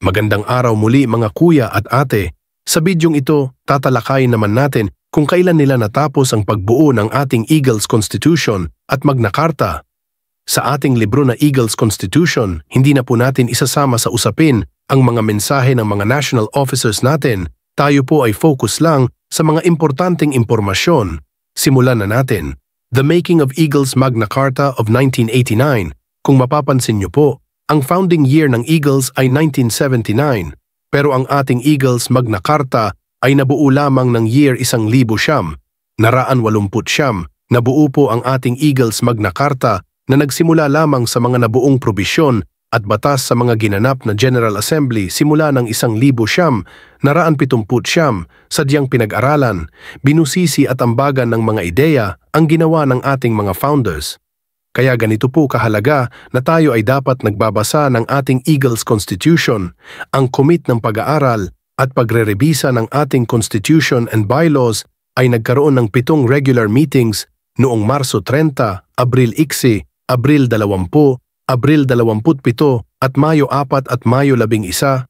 Magandang araw muli mga kuya at ate. Sa bidyong ito, tatalakayin naman natin kung kailan nila natapos ang pagbuo ng ating Eagles Constitution at Magna Carta. Sa ating libro na Eagles Constitution, hindi na po natin isasama sa usapin ang mga mensahe ng mga national officers natin. Tayo po ay focus lang sa mga importanteng impormasyon. Simulan na natin. The Making of Eagles Magna Carta of 1989. Kung mapapansin niyo po, ang founding year ng Eagles ay 1979, pero ang ating Eagles Magna Carta ay nabuo lamang ng year 1900. Naraan 80, nabuo po ang ating Eagles Magna Carta na nagsimula lamang sa mga nabuong probisyon at batas sa mga ginanap na General Assembly simula ng 1900, naraan 70, sadyang pinag-aralan, binusisi at ambagan ng mga ideya ang ginawa ng ating mga founders. Kaya ganito po kahalaga na tayo ay dapat nagbabasa ng ating Eagles Constitution, ang commit ng pag-aaral at pagre-rebisa ng ating Constitution and Bylaws ay nagkaroon ng 7 regular meetings noong Marso 30, Abril 1, Abril 20, Abril 27 at Mayo 4 at Mayo 11,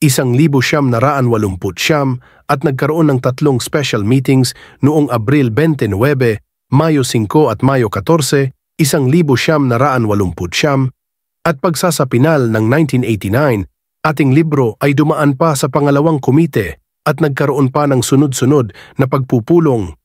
1980 at nagkaroon ng 3 special meetings noong Abril 29, Mayo 5 at Mayo 14, 1980 at pagsasapinal ng 1989, ating libro ay dumaan pa sa pangalawang komite at nagkaroon pa ng sunod-sunod na pagpupulong.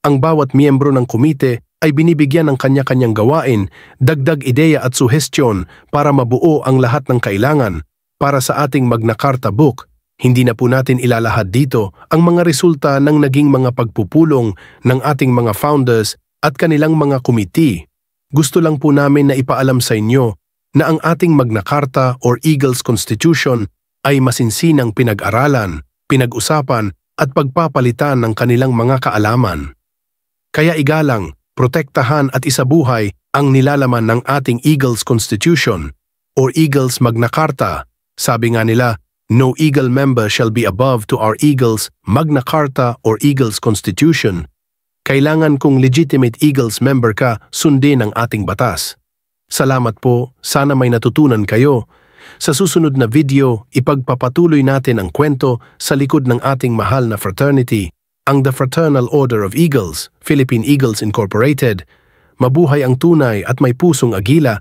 Ang bawat miyembro ng komite ay binibigyan ng kanya-kanyang gawain, dagdag ideya at suhestyon para mabuo ang lahat ng kailangan para sa ating Magna Carta book. Hindi na po natin ilalahad dito ang mga resulta ng naging mga pagpupulong ng ating mga founders at kanilang mga committee. Gusto lang po namin na ipaalam sa inyo na ang ating Magna Carta or Eagles Constitution ay masinsinang pinag-aralan, pinag-usapan at pagpapalitan ng kanilang mga kaalaman. Kaya igalang, protektahan at isabuhay ang nilalaman ng ating Eagles Constitution or Eagles Magna Carta. Sabi nga nila, no Eagle member shall be above to our Eagles Magna Carta or Eagles Constitution. Kailangan kung legitimate Eagles member ka, sundin ang ating batas. Salamat po, sana may natutunan kayo. Sa susunod na video, ipagpapatuloy natin ang kwento sa likod ng ating mahal na fraternity, ang The Fraternal Order of Eagles, Philippine Eagles Incorporated. Mabuhay ang tunay at may pusong agila.